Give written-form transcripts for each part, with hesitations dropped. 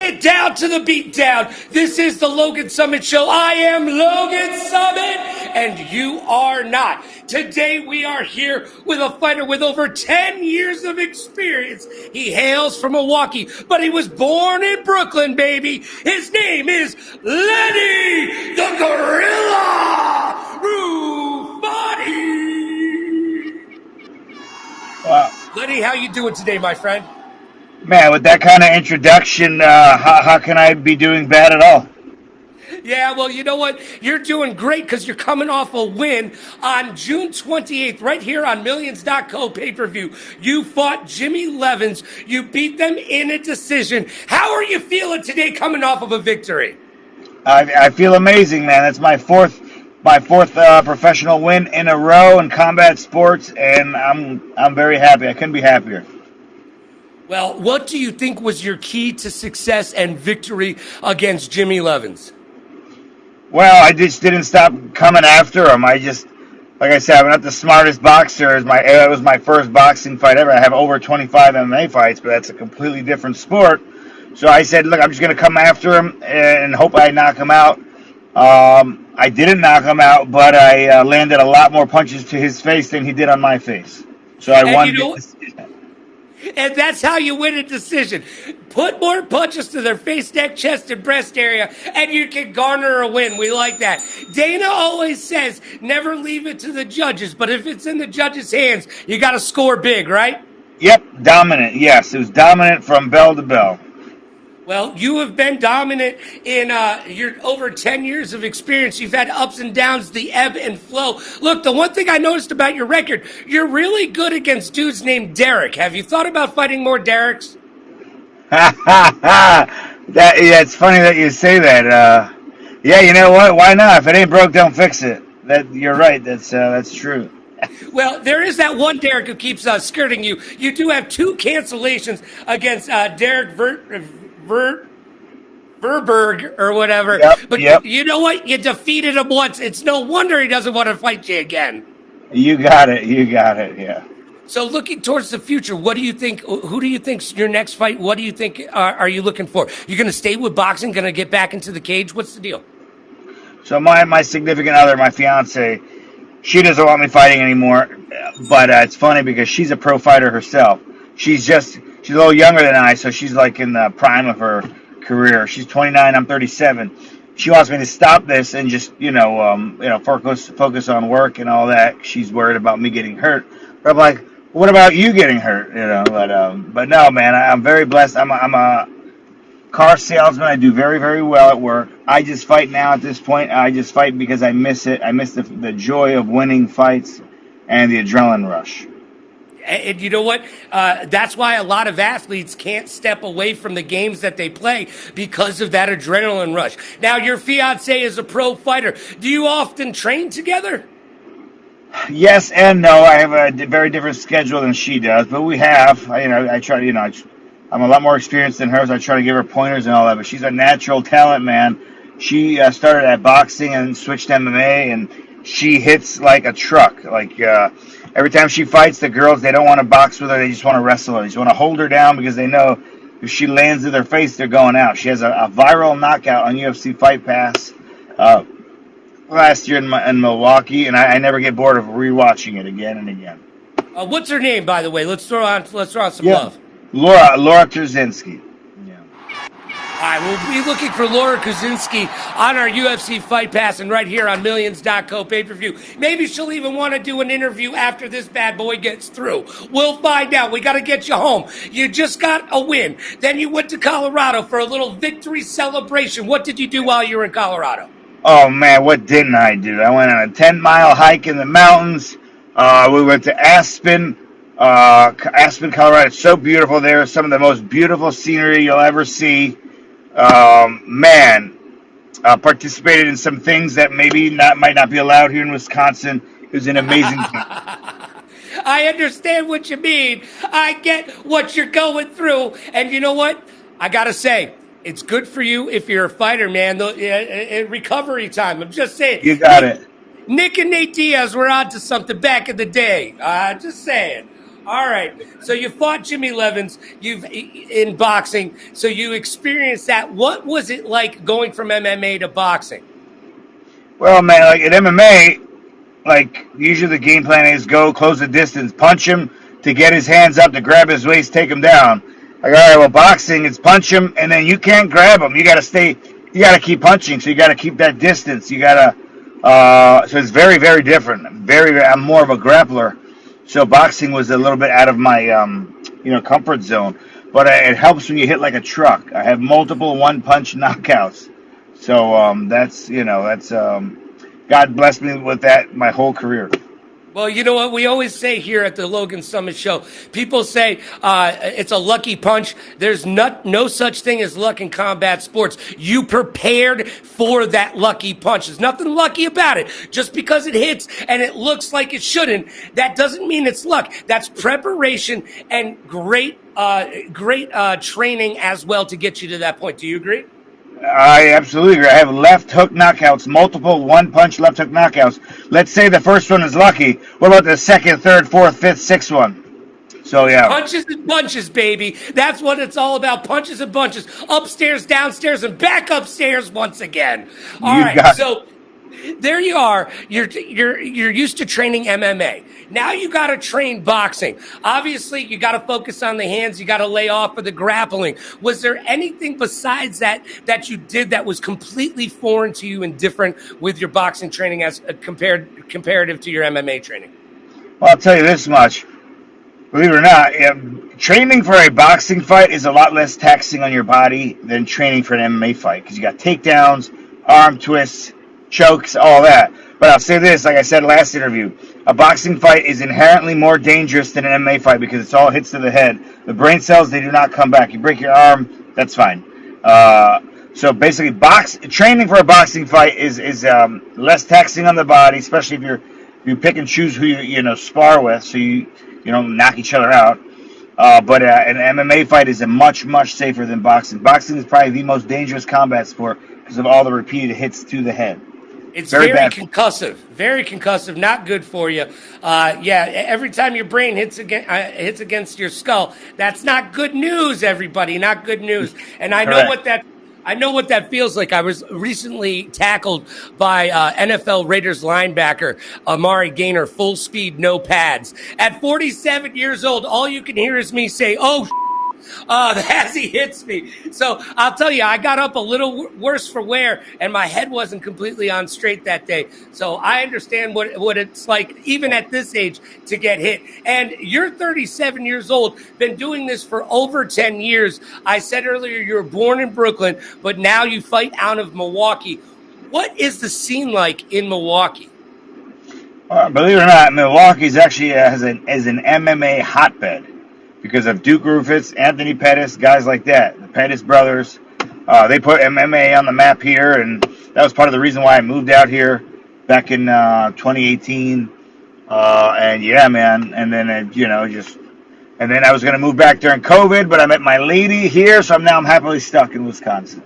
it down to the beat down. This is the Logan Summit Show. I am Logan Summit, and you are not. Today we are here with a fighter with over 10 years of experience. He hails from Milwaukee, but he was born in Brooklyn, baby. His name is Lenny the Gorilla Rufati. Wow. Lenny, how you doing today, my friend? Man, with that kind of introduction, how can I be doing bad at all? Yeah, well, you know what? You're doing great because you're coming off a win on June 28th, right here on Millions.co pay-per-view. You fought Jimmy Levins. You beat them in a decision. How are you feeling today coming off of a victory? I feel amazing, man. That's my fourth professional win in a row in combat sports, and I'm very happy. I couldn't be happier. Well, what do you think was your key to success and victory against Jimmy Levins? Well, I just didn't stop coming after him. Like I said, I'm not the smartest boxer. It was my first boxing fight ever. I have over 25 MMA fights, but that's a completely different sport. So I said, look, I'm just going to come after him and hope I knock him out. I didn't knock him out, but I landed a lot more punches to his face than he did on my face. So I won. And that's how you win a decision. Put more punches to their face, neck, chest, and breast area, and you can garner a win. We like that. Dana always says, never leave it to the judges, but if it's in the judges' hands, you got to score big, right? Yep, dominant. Yes, it was dominant from bell to bell. Well, you have been dominant in your over 10 years of experience. You've had ups and downs, the ebb and flow. Look, the one thing I noticed about your record, you're really good against dudes named Derek. Have you thought about fighting more Dereks? It's funny that you say that. Yeah, you know what? Why not? If it ain't broke, don't fix it. You're right. That's true. Well, there is that one Derek who keeps skirting you. You do have 2 cancellations against Derek Verberg or whatever. Yep. You know what? You defeated him once. It's no wonder he doesn't want to fight you again. You got it. Yeah. So looking towards the future, what do you think? Who do you think's your next fight? What do you think are you looking for? You're going to stay with boxing? Going to get back into the cage? What's the deal? So my significant other, my fiance, she doesn't want me fighting anymore. But it's funny because she's a pro fighter herself. She's a little younger than I, so she's like in the prime of her career. She's 29, I'm 37. She wants me to stop this and just, focus on work and all that. She's worried about me getting hurt. But I'm like, what about you getting hurt? But no, man, I'm very blessed. I'm a car salesman. I do very, very well at work. I just fight now at this point. I just fight because I miss it. I miss the joy of winning fights and the adrenaline rush. And you know what? That's why a lot of athletes can't step away from the games that they play because of that adrenaline rush. Now, your fiance is a pro fighter. Do you often train together? Yes and no. I have a very different schedule than she does, but we have. I try to, I'm a lot more experienced than her, so I try to give her pointers and all that. But she's a natural talent, man. She started at boxing and switched to MMA, and she hits like a truck. Every time she fights, the girls, they don't want to box with her. They just want to wrestle her. They just want to hold her down because they know if she lands in their face, they're going out. She has a viral knockout on UFC Fight Pass last year in Milwaukee, and I never get bored of rewatching it again and again. What's her name, by the way? Let's throw on some love. Laura Trzynski. All right, we'll be looking for Laura Kuzinski on our UFC Fight Pass and right here on Millions.co pay-per-view. Maybe she'll even want to do an interview after this bad boy gets through. We'll find out. We got to get you home. You just got a win. Then you went to Colorado for a little victory celebration. What did you do while you were in Colorado? Oh, man, what didn't I do? I went on a 10-mile hike in the mountains. We went to Aspen, Colorado. It's so beautiful there. Some of the most beautiful scenery you'll ever see. Participated in some things that might not be allowed here in Wisconsin. It was an amazing time. I understand what you mean. I get what you're going through. And you know what? I got to say, it's good for you if you're a fighter, man. Recovery time. I'm just saying. You got it. Nick and Nate Diaz were on to something back in the day. Just saying. All right. So you fought Jimmy Levins. You've in boxing. So you experienced that. What was it like going from MMA to boxing? Well, man, like in MMA, like usually the game plan is go close the distance, punch him to get his hands up to grab his waist, take him down. Like, all right, well, boxing, it's punch him, and then you can't grab him. You got to stay. You got to keep punching, so you got to keep that distance. You got to. So it's very, very different. I'm more of a grappler, so boxing was a little bit out of my, comfort zone. But it helps when you hit like a truck. I have multiple one-punch knockouts, so that's God blessed me with that my whole career. Well, you know what we always say here at the Logan Summit Show? People say it's a lucky punch. There's no such thing as luck in combat sports. You prepared for that lucky punch. There's nothing lucky about it. Just because it hits and it looks like it shouldn't, that doesn't mean it's luck. That's preparation and great training as well to get you to that point. Do you agree? I absolutely agree. I have left hook knockouts, multiple one-punch left hook knockouts. Let's say the first one is lucky. What about the second, third, fourth, fifth, sixth one? So, yeah. Punches and bunches, baby. That's what it's all about. Punches and bunches. Upstairs, downstairs, and back upstairs once again. All right, so there you are. You're used to training MMA. Now you got to train boxing. Obviously, you got to focus on the hands. You got to lay off of the grappling. Was there anything besides that you did that was completely foreign to you and different with your boxing training as comparative to your MMA training? Well, I'll tell you this much. Believe it or not, training for a boxing fight is a lot less taxing on your body than training for an MMA fight because you got takedowns, arm twists, chokes, all that. But I'll say this, like I said last interview, a boxing fight is inherently more dangerous than an MMA fight because it's all hits to the head. The brain cells, they do not come back. You break your arm, that's fine. So basically, training for a boxing fight is less taxing on the body, especially if you pick and choose who you spar with, so you don't knock each other out. But an MMA fight is much safer than boxing. Boxing is probably the most dangerous combat sport because of all the repeated hits to the head. It's very concussive, not good for you. Every time your brain hits against your skull, that's not good news, everybody, not good news. And I know what that feels like. I was recently tackled by NFL Raiders linebacker Amari Gaynor, full speed, no pads. At 47 years old, all you can hear is me say, "Oh." As he hits me. So I'll tell you, I got up a little worse for wear, and my head wasn't completely on straight that day. So I understand what it's like, even at this age, to get hit. And you're 37 years old, been doing this for over 10 years. I said earlier you were born in Brooklyn, but now you fight out of Milwaukee. What is the scene like in Milwaukee? Believe it or not, Milwaukee is actually is an MMA hotbed. Because of Duke Roufus, Anthony Pettis, guys like that. The Pettis brothers, they put MMA on the map here, and that was part of the reason why I moved out here back in 2018. And yeah, man, and then and then I was going to move back during COVID, but I met my lady here, so I'm happily stuck in Wisconsin.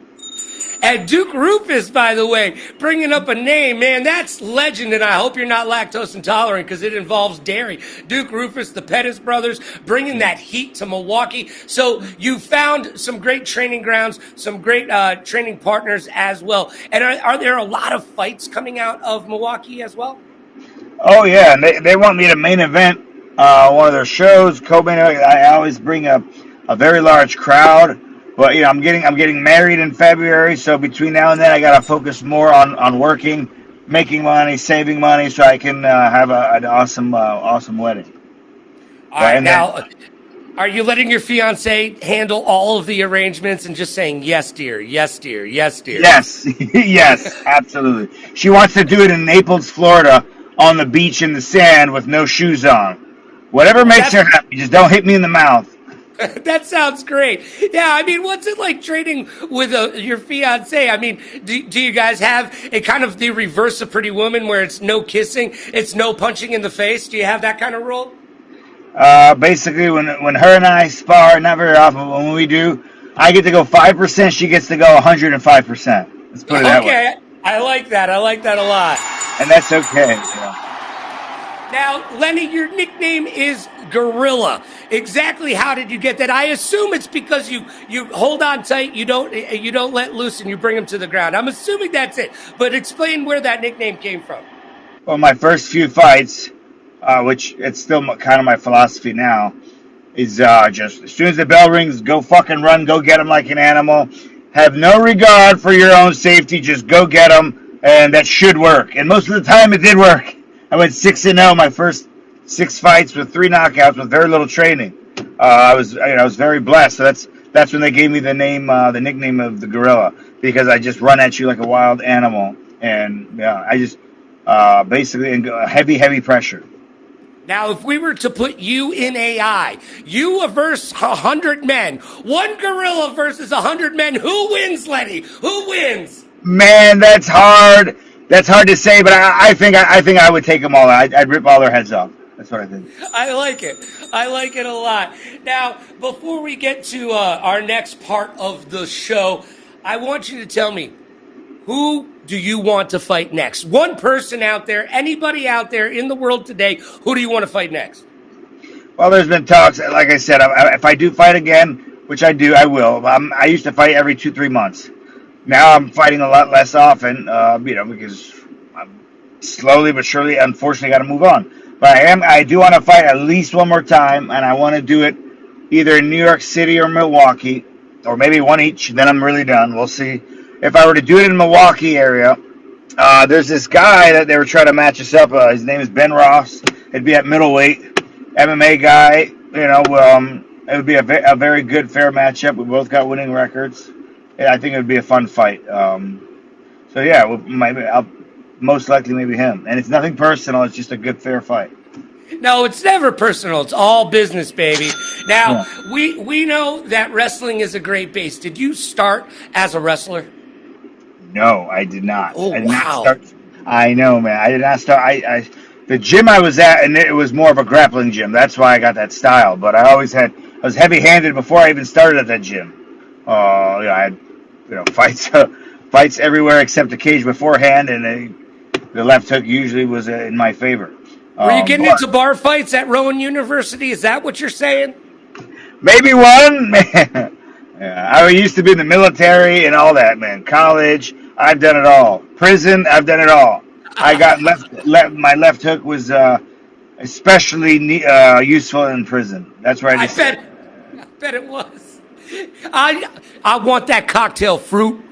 And Duke Roufus, by the way, bringing up a name, man, that's legend, and I hope you're not lactose intolerant because it involves dairy. Duke Roufus, the Pettis brothers, bringing that heat to Milwaukee. So you found some great training grounds, some great training partners as well. And are there a lot of fights coming out of Milwaukee as well? Oh, yeah, and they want me to main event one of their shows. Co-main, I always bring a very large crowd. But I'm getting married in February, so between now and then I gotta focus more on working, making money, saving money, so I can have an awesome wedding. All right, now, are you letting your fiance handle all of the arrangements and just saying yes, dear, yes, dear, yes, dear? Yes, yes, absolutely. She wants to do it in Naples, Florida, on the beach in the sand with no shoes on. Whatever makes her happy, just don't hit me in the mouth. That sounds great. Yeah, I mean, what's it like training with your fiance? I mean, do you guys have a kind of the reverse of Pretty Woman where it's no kissing, it's no punching in the face? Do you have that kind of rule? Basically, when her and I spar, not very often, but when we do, I get to go 5%, she gets to go 105%. Let's put it that way. Okay, I like that. I like that a lot. And that's okay. Yeah. Now, Lenny, your nickname is Gorilla. Exactly how did you get that? I assume it's because you hold on tight, you don't let loose, and you bring him to the ground. I'm assuming that's it. But explain where that nickname came from. Well, my first few fights, which it's still kind of my philosophy now, is just as soon as the bell rings, go fucking run, go get him like an animal. Have no regard for your own safety, just go get him, and that should work. And most of the time, it did work. I went 6-0 my first 6 fights with 3 knockouts with very little training. I was very blessed. So that's when they gave me the nickname of the Gorilla, because I just run at you like a wild animal, and yeah, I just basically heavy pressure. Now, if we were to put you in AI, you versus 100 men, one gorilla versus 100 men, who wins, Lenny? Who wins? Man, that's hard. That's hard to say, but I think I would take them all out. I'd rip all their heads off. That's what I think. I like it. I like it a lot. Now, before we get to our next part of the show, I want you to tell me, who do you want to fight next? One person out there, anybody out there in the world today, who do you want to fight next? Well, there's been talks. Like I said, if I do fight again, which I do, I will. I used to fight every 2-3 months. Now I'm fighting a lot less often, because I'm slowly but surely, unfortunately, got to move on. But I do want to fight at least one more time, and I want to do it either in New York City or Milwaukee, or maybe one each. Then I'm really done. We'll see. If I were to do it in the Milwaukee area, there's this guy that they were trying to match us up. His name is Ben Ross. It'd be at middleweight, MMA guy. It would be a very good, fair matchup. We both got winning records. Yeah, I think it would be a fun fight. So yeah, I'll most likely maybe him. And it's nothing personal. It's just a good, fair fight. No, it's never personal. It's all business, baby. Now, we know that wrestling is a great base. Did you start as a wrestler? No, I did not. Oh, I did wow. not start. I know, man. I did not start. The gym I was at, and it was more of a grappling gym. That's why I got that style. But I was heavy-handed before I even started at that gym. I had fights everywhere except the cage beforehand, and the left hook usually was in my favor. Were you getting into bar fights at Rowan University? Is that what you're saying? Maybe one. Yeah, I used to be in the military and all that, man. College, I've done it all. Prison, I've done it all. I got my left hook was especially useful in prison. That's where I bet it was. I want that cocktail fruit.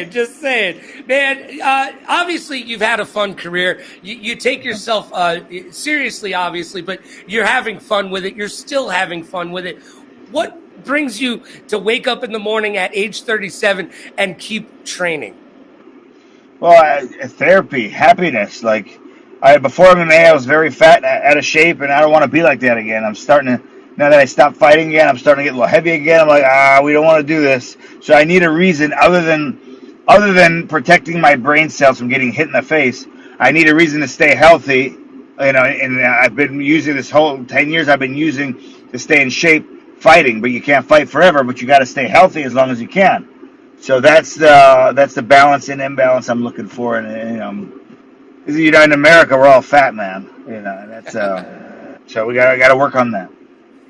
Just saying, man. Obviously, you've had a fun career. You take yourself seriously, obviously, but you're having fun with it. You're still having fun with it. What brings you to wake up in the morning at age 37 and keep training? Well, therapy, happiness. Like before MMA, I was very fat, out of shape, and I don't want to be like that again. I'm starting to. Now that I stopped fighting again, I'm starting to get a little heavy again. I'm like, we don't want to do this. So I need a reason other than protecting my brain cells from getting hit in the face. I need a reason to stay healthy. And I've been using this whole 10 years. I've been using to stay in shape, fighting. But you can't fight forever. But you got to stay healthy as long as you can. So that's the balance and imbalance I'm looking for. And in America, we're all fat, man. That's so we got to work on that.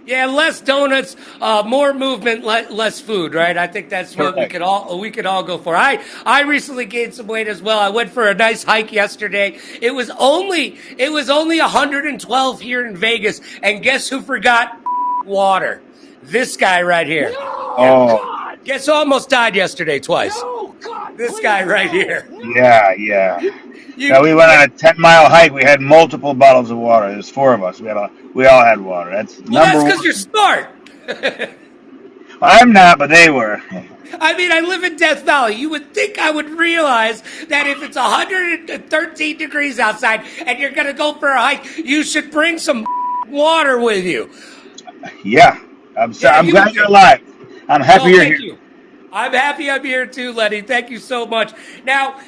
Yeah, less donuts, more movement, less food, right? I think that's what we could all go for. I recently gained some weight as well. I went for a nice hike yesterday. It was only 112 here in Vegas, and guess who forgot water? This guy right here. Oh, God. Guess who almost died yesterday twice? No, God, this guy right here. Yeah. We went on a 10-mile hike. We had multiple bottles of water. There's 4 of us. We all had water. That's because you're smart. I'm not, but they were. I mean, I live in Death Valley. You would think I would realize that if it's 113 degrees outside and you're going to go for a hike, you should bring some water with you. Yeah. I'm glad you're alive. I'm happy you're here. You. I'm happy I'm here too, Lenny. Thank you so much. Now,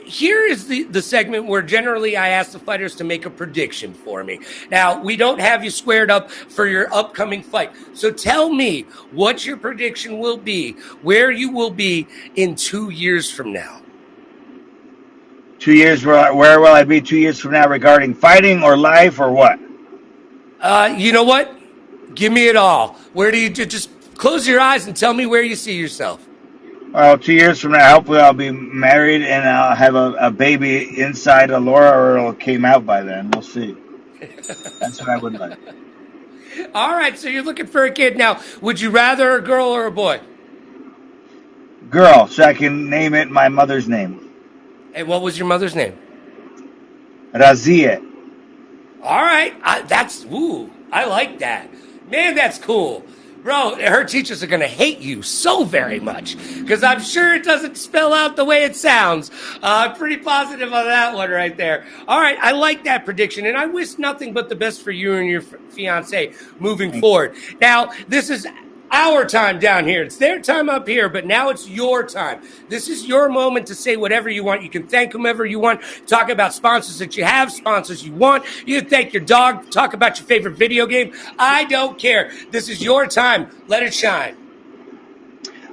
here is the segment where generally I ask the fighters to make a prediction for me. Now, we don't have you squared up for your upcoming fight. So tell me what your prediction will be, where you will be in 2 years from now. 2 years, where will I be 2 years from now regarding fighting or life or what? You know what? Give me it all. Where do you just close your eyes and tell me where you see yourself? Well, 2 years from now, hopefully I'll be married and I'll have a baby inside of Laura, or it'll came out by then. We'll see. That's what I would like. All right, so you're looking for a kid now. Would you rather a girl or a boy? Girl, so I can name it my mother's name. And what was your mother's name? Razia. All right, I like that. Man, that's cool. Bro, her teachers are going to hate you so very much because I'm sure it doesn't spell out the way it sounds. Pretty positive on that one right there. All right, I like that prediction, and I wish nothing but the best for you and your fiance moving forward. Now, this is our time down here. It's their time up here, but now it's your time. This is your moment to say whatever you want. You can thank whomever you want. Talk about sponsors that you have, sponsors you want. You can thank your dog. Talk about your favorite video game. I don't care. This is your time. Let it shine.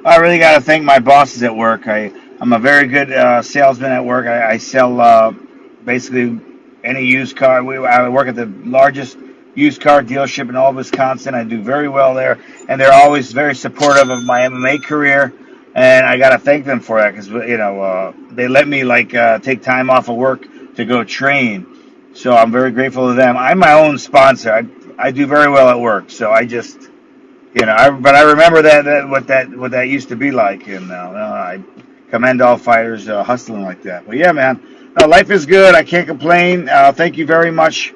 I really got to thank my bosses at work. I'm a very good salesman at work. I sell basically any used car. I work at the largest used car dealership in all of Wisconsin. I do very well there, and they're always very supportive of my MMA career, and I got to thank them for that because they let me take time off of work to go train, so I'm very grateful to them. I'm my own sponsor. I do very well at work, so I just but I remember what that used to be like, and I commend all fighters hustling like that. But yeah, man, life is good. I can't complain. Thank you very much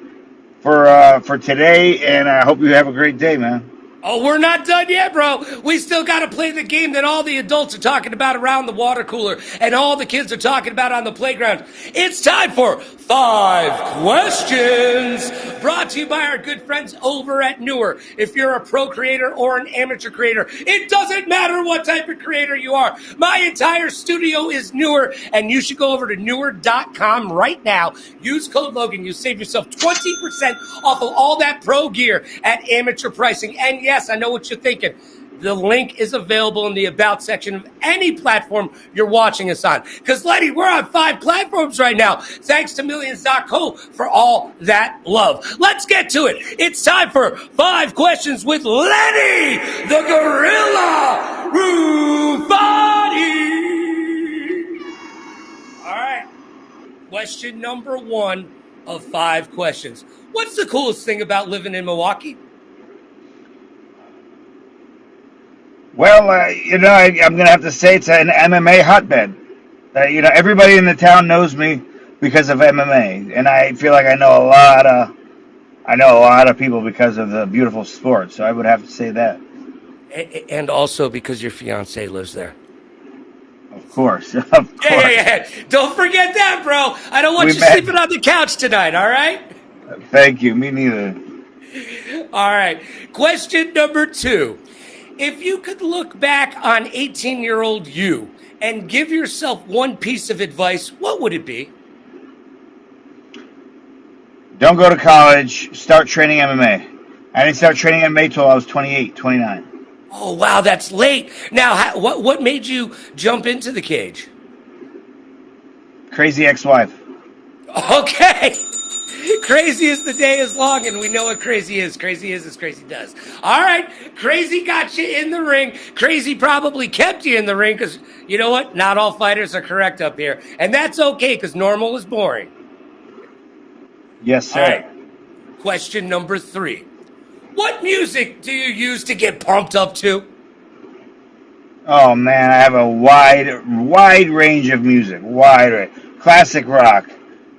for today, and I hope you have a great day, man. Oh, we're not done yet, bro. We still got to play the game that all the adults are talking about around the water cooler and all the kids are talking about on the playground. It's time for 5 Questions, brought to you by our good friends over at Newer. If you're a pro creator or an amateur creator, it doesn't matter what type of creator you are. My entire studio is Newer, and you should go over to newer.com right now. Use code Logan. You save yourself 20% off of all that pro gear at amateur pricing. And yes, I know what you're thinking. The link is available in the About section of any platform you're watching us on. Because, Lenny, we're on 5 platforms right now. Thanks to Millions.co for all that love. Let's get to it. It's time for 5 Questions with Lenny, the Gorilla Rufati. All right. Question number 1 of 5 questions. What's the coolest thing about living in Milwaukee? Well, I'm going to have to say it's an MMA hotbed. Everybody in the town knows me because of MMA, and I feel like I know a lot of people because of the beautiful sport. So I would have to say that. And also because your fiance lives there. Of course. Of course. Yeah. Don't forget that, bro. I don't want you sleeping on the couch tonight, all right? Thank you. Me neither. All right. Question number 2. If you could look back on 18-year-old you and give yourself one piece of advice, what would it be? Don't go to college. Start training MMA. I didn't start training MMA until I was 28, 29. Oh, wow, that's late. Now, what made you jump into the cage? Crazy ex-wife. Okay. Crazy as the day is long, and we know what crazy is. Crazy is as crazy does. All right, crazy got you in the ring. Crazy probably kept you in the ring because, you know what? Not all fighters are correct up here. And that's okay because normal is boring. Yes, sir. All right. Question number 3. What music do you use to get pumped up to? Oh, man, I have a wide range of music. Classic rock.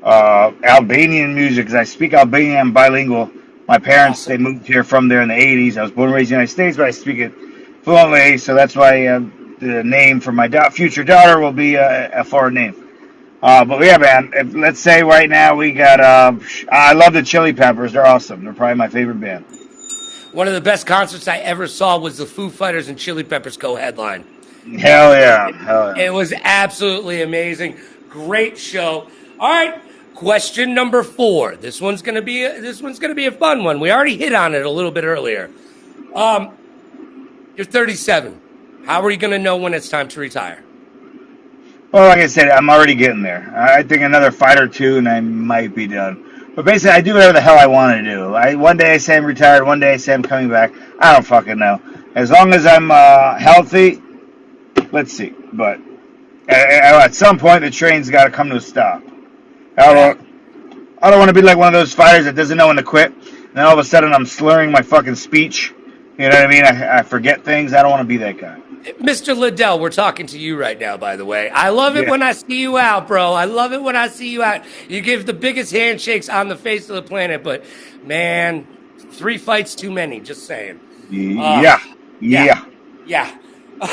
Albanian music, because I speak Albanian. I'm bilingual. My parents, They moved here from there in the 80s. I was born and raised in the United States, but I speak it fluently, so that's why the name for my future daughter will be a foreign name. But yeah, man, let's say right now we got, I love the Chili Peppers. They're awesome. They're probably my favorite band. One of the best concerts I ever saw was the Foo Fighters and Chili Peppers co-headline. Hell yeah. It was absolutely amazing. Great show. All right. Question number 4. This one's gonna be a fun one. We already hit on it a little bit earlier. You're 37. How are you gonna know when it's time to retire? Well, like I said, I'm already getting there. I think another fight or two, and I might be done. But basically, I do whatever the hell I want to do. One day I say I'm retired, one day I say I'm coming back. I don't fucking know. As long as I'm healthy, let's see. But at some point, the train's got to come to a stop. I don't want to be like one of those fighters that doesn't know when to quit. And then all of a sudden, I'm slurring my fucking speech. You know what I mean? I forget things. I don't want to be that guy. Mr. Liddell, we're talking to you right now, by the way. I love it when I see you out, bro. I love it when I see you out. You give the biggest handshakes on the face of the planet, but, man, 3 fights too many, just saying. Yeah. All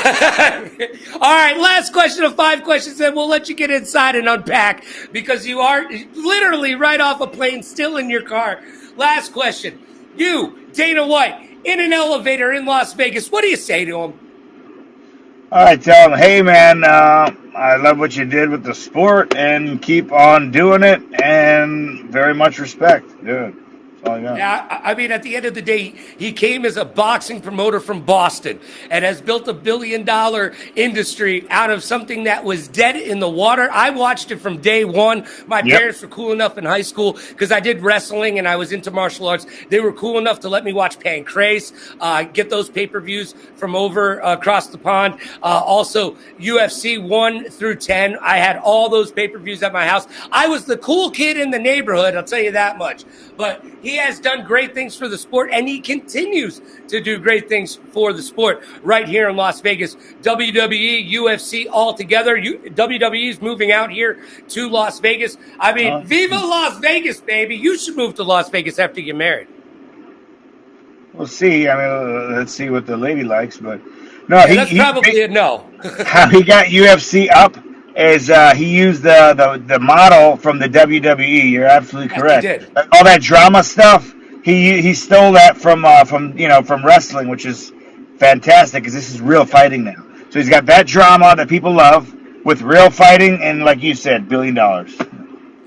right, last question of 5 questions, and we'll let you get inside and unpack because you are literally right off a plane, still in your car. Last question. You, Dana White, in an elevator in Las Vegas, what do you say to him? All right, tell him, hey, man, I love what you did with the sport, and keep on doing it, and very much respect. Good. That's all I got. Yeah, I mean, at the end of the day, he came as a boxing promoter from Boston and has built $1 billion industry out of something that was dead in the water. I watched it from day one. My parents were cool enough in high school because I did wrestling and I was into martial arts. They were cool enough to let me watch Pancrase, get those pay-per-views from over across the pond. Also, UFC 1 through 10. I had all those pay-per-views at my house. I was the cool kid in the neighborhood, I'll tell you that much. But he has done great things for the sport, and he continues to do great things for the sport right here in Las Vegas. WWE, UFC all together. WWE is moving out here to Las Vegas. I mean, Viva Las Vegas, baby. You should move to Las Vegas after you get married. We'll see. I mean, let's see what the lady likes. But no, that's probably a no. How he got UFC up is he used the model from the WWE. You're absolutely correct. Yes, he did. All that drama stuff, he stole that from wrestling, which is fantastic because this is real fighting now. So he's got that drama that people love with real fighting, and like you said, $1 billion.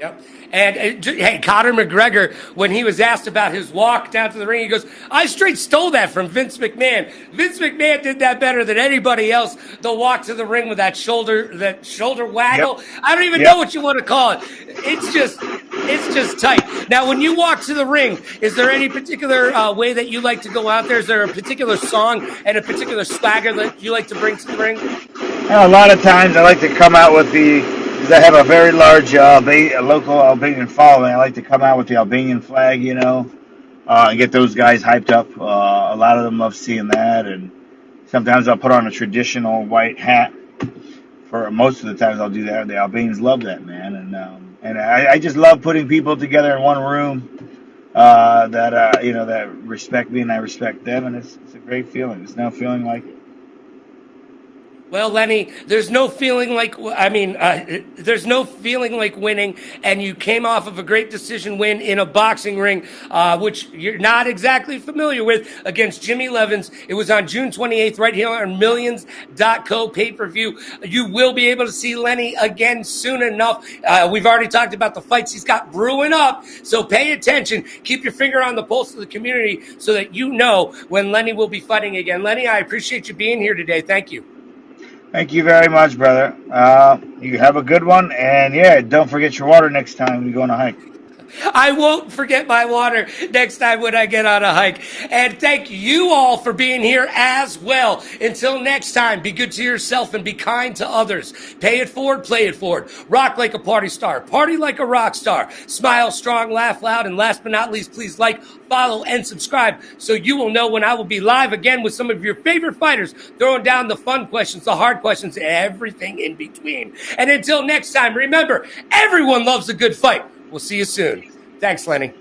Yep. And hey, Conor McGregor, when he was asked about his walk down to the ring, he goes, I straight stole that from Vince McMahon. Vince McMahon did that better than anybody else. The walk to the ring with that shoulder waggle. Yep. I don't even know what you want to call it. It's just tight. Now, when you walk to the ring, is there any particular way that you like to go out there? Is there a particular song and a particular swagger that you like to bring to the ring? A lot of times I like to come out with because I have a very large local Albanian following. I like to come out with the Albanian flag, and get those guys hyped up. A lot of them love seeing that, and sometimes I'll put on a traditional white hat. For most of the times I'll do that. The Albanians love that, man, and I just love putting people together in one room that respect me and I respect them, and it's a great feeling. There's no feeling like it. Well, Lenny, there's no feeling like winning, and you came off of a great decision win in a boxing ring, which you're not exactly familiar with, against Jimmy Levins. It was on June 28th, right here on Millions.co pay-per-view. You will be able to see Lenny again soon enough. We've already talked about the fights he's got brewing up, so pay attention. Keep your finger on the pulse of the community so that you know when Lenny will be fighting again. Lenny, I appreciate you being here today. Thank you. Thank you very much, brother. You have a good one. And, don't forget your water next time you go on a hike. I won't forget my water next time when I get on a hike. And thank you all for being here as well. Until next time, be good to yourself and be kind to others. Pay it forward, play it forward. Rock like a party star. Party like a rock star. Smile strong, laugh loud, and last but not least, please like, follow, and subscribe so you will know when I will be live again with some of your favorite fighters, throwing down the fun questions, the hard questions, and everything in between. And until next time, remember, everyone loves a good fight. We'll see you soon. Thanks, Lenny.